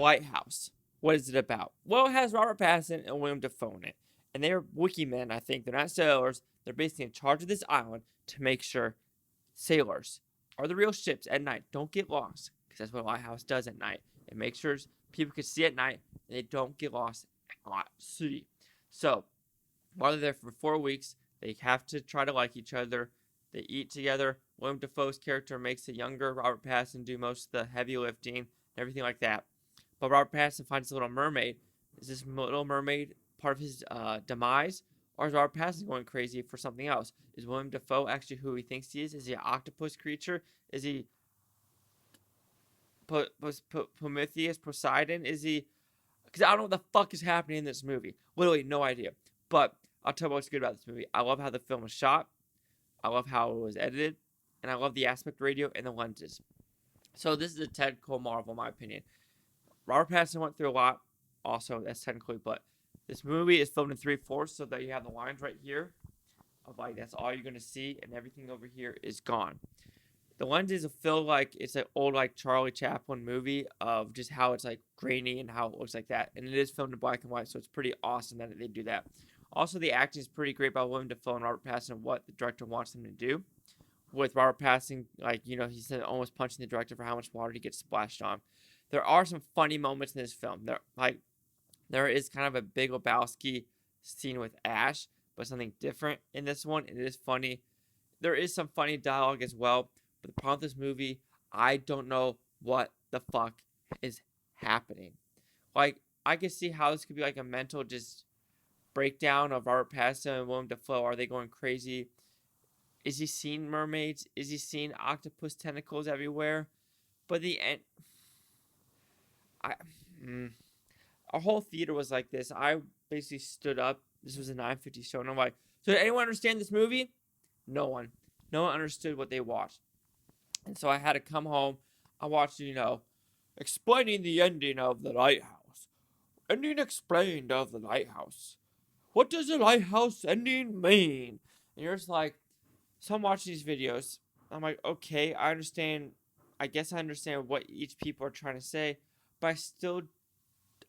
Lighthouse. What is it about? Well, it has Robert Pattinson and Willem Dafoe in it. And they're wiki men, I think. They're not sailors. They're basically in charge of this island to make sure sailors are the real ships at night. Don't get lost. Because that's what a lighthouse does at night. It makes sure people can see at night and they don't get lost at sea. So, while they're there for 4 weeks, they have to try to like each other. They eat together. Willem Dafoe's character makes the younger Robert Pattinson do most of the heavy lifting and everything like that. But Robert Pattinson finds a little mermaid. Is this little mermaid part of his demise? Or is Robert Pattinson going crazy for something else? Is Willem Dafoe actually who he thinks he is? Is he an octopus creature? Is he Prometheus, Poseidon? Is he... Because I don't know what the fuck is happening in this movie. Literally no idea. But I'll tell you what's good about this movie. I love how the film was shot. I love how it was edited. And I love the aspect ratio and the lenses. So this is a technical marvel, in my opinion. Robert Pattinson went through a lot. Also, that's technically, but this movie is filmed in 3/4, so that you have the lines right here of like that's all you're gonna see, and everything over here is gone. The lenses feel like it's an old like Charlie Chaplin movie of just how it's like grainy and how it looks like that, and it is filmed in black and white, so it's pretty awesome that they do that. Also, the acting is pretty great by Willem Dafoe and Robert Pattinson. What the director wants them to do. With Robert Pattinson, like he said, almost punching the director for how much water he gets splashed on. There are some funny moments in this film. There is kind of a Big Lebowski scene with Ash, but something different in this one. It is funny. There is some funny dialogue as well. But the problem with this movie, I don't know what the fuck is happening. Like, I can see how this could be like a mental just breakdown of Robert Pattinson and Willem Dafoe. Are they going crazy? Is he seeing mermaids? Is he seeing octopus tentacles everywhere? But the end, I, our whole theater was like this. I basically stood up. This was a 9:50 show, and I'm like, so did anyone understand this movie? No one. No one understood what they watched. And so I had to come home. I watched, explaining the ending of The Lighthouse. Ending explained of The Lighthouse. What does the Lighthouse ending mean? And you're just like, so I'm watching these videos. I'm like, okay, I understand. I guess I understand what each people are trying to say, but I still,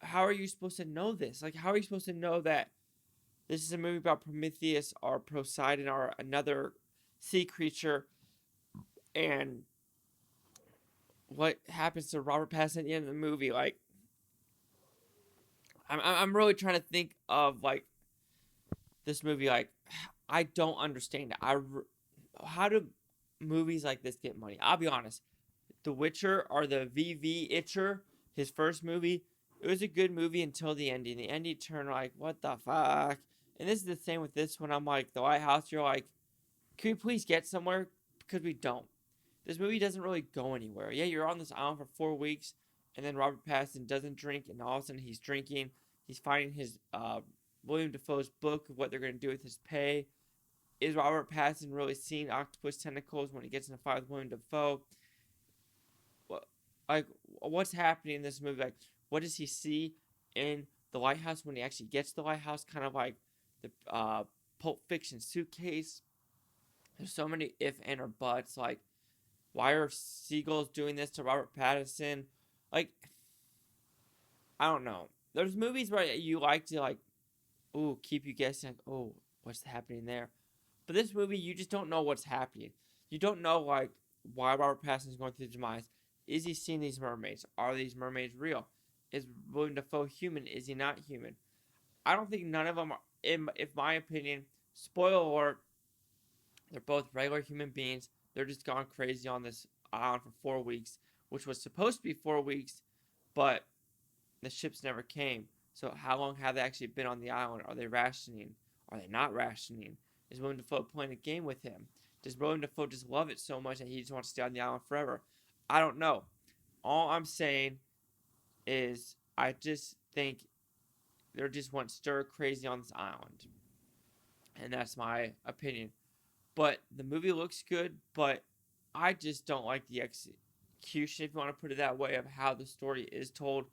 how are you supposed to know this? Like, how are you supposed to know that this is a movie about Prometheus or Poseidon or another sea creature, and what happens to Robert Pattinson at the end of the movie? Like, I'm really trying to think of like this movie. Like, I don't understand it. How do movies like this get money? I'll be honest. The Witcher or the VV Itcher, his first movie, it was a good movie until the ending. The ending turned like, what the fuck? And this is the same with this one. I'm like, The Lighthouse, you're like, can we please get somewhere? Because we don't. This movie doesn't really go anywhere. Yeah, you're on this island for 4 weeks, and then Robert Pattinson doesn't drink, and all of a sudden he's drinking. He's finding his William Dafoe's book of what they're going to do with his pay. Is Robert Pattinson really seeing octopus tentacles when he gets in a fight with William Dafoe? Like, what's happening in this movie? Like, what does he see in the lighthouse when he actually gets to the lighthouse? Kind of like the Pulp Fiction suitcase. There's so many if and or buts. Like, why are seagulls doing this to Robert Pattinson? Like, I don't know. There's movies where you like to like, ooh, keep you guessing. Like, oh, what's happening there? But this movie, you just don't know what's happening. You don't know like why Robert Pattinson is going through the demise. Is he seeing these mermaids? Are these mermaids real? Is William Dafoe human? Is he not human? I don't think none of them are, in my opinion, spoiler alert, they're both regular human beings. They're just gone crazy on this island for 4 weeks, which was supposed to be 4 weeks, but the ships never came. So how long have they actually been on the island? Are they rationing? Are they not rationing? Is William Dafoe playing a game with him? Does William Dafoe just love it so much that he just wants to stay on the island forever? I don't know. All I'm saying is I just think they're just went stir crazy on this island. And that's my opinion. But the movie looks good, but I just don't like the execution, if you want to put it that way, of how the story is told,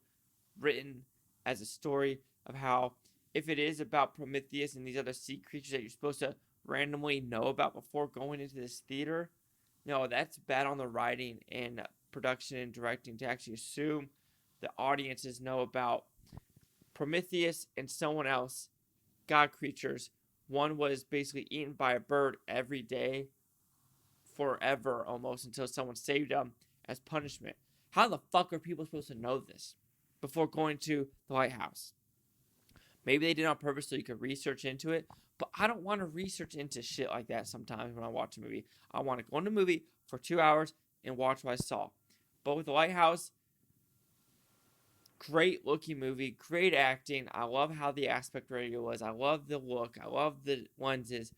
written as a story of how, if it is about Prometheus and these other sea creatures that you're supposed to randomly know about before going into this theater, no, that's bad on the writing and production and directing to actually assume the audiences know about Prometheus and someone else, god creatures. One was basically eaten by a bird every day, forever almost, until someone saved him as punishment. How the fuck are people supposed to know this before going to the Lighthouse? Maybe they did it on purpose so you could research into it, but I don't want to research into shit like that sometimes when I watch a movie. I want to go into a movie for 2 hours and watch what I saw. But with the Lighthouse, great looking movie, great acting. I love how the aspect ratio was. I love the look. I love the lenses.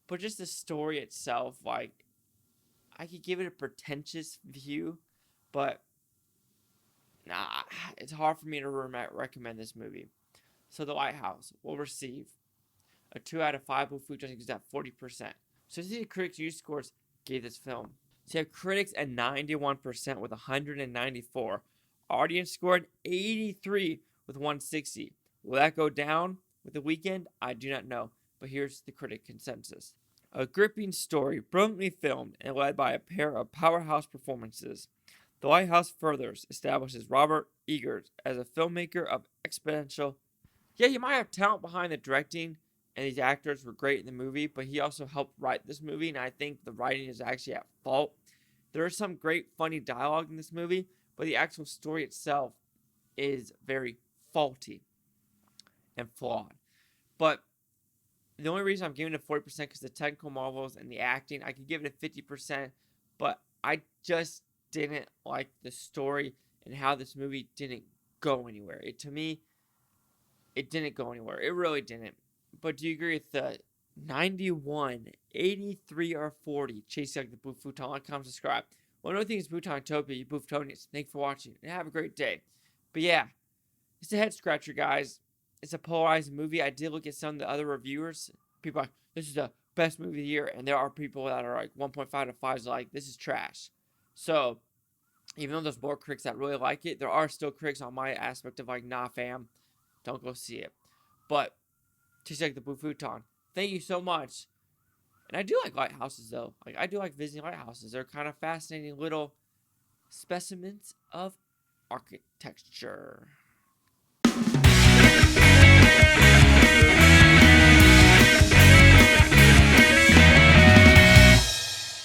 But just the story itself, like, I could give it a pretentious view, but nah, it's hard for me to recommend this movie. So The Lighthouse will receive a 2 out of 5 with Futon is at 40%. So the critics' use scores gave this film. So you have critics at 91% with 194. Audience scored 83 with 160. Will that go down with The Weekend? I do not know, but here's the critic consensus. A gripping story, brilliantly filmed and led by a pair of powerhouse performances. The Lighthouse further establishes Robert Eggers as a filmmaker of exponential. Yeah, he might have talent behind the directing, and these actors were great in the movie, but he also helped write this movie, and I think the writing is actually at fault. There is some great funny dialogue in this movie, but the actual story itself is very faulty and flawed. But the only reason I'm giving it a 40% because the technical marvels and the acting, I could give it a 50%, but I just didn't like the story and how this movie didn't go anywhere. To me, it didn't go anywhere. It really didn't. But do you agree with the 91, 83, or 40? Chasing like the Blue Futon. Like, comment, subscribe. Well, another thing is Butantopia, you Buftonians. Thanks for watching and have a great day. But yeah, it's a head scratcher, guys. It's a polarizing movie. I did look at some of the other reviewers. People are like, this is the best movie of the year. And there are people that are like 1.5 to 5 like, this is trash. So, even though there's more critics that really like it, there are still critics on my aspect of like, nah, fam, don't go see it. But, just like the Blue Futon, thank you so much. And I do like lighthouses, though. Like, I do like visiting lighthouses. They're kind of fascinating little specimens of architecture.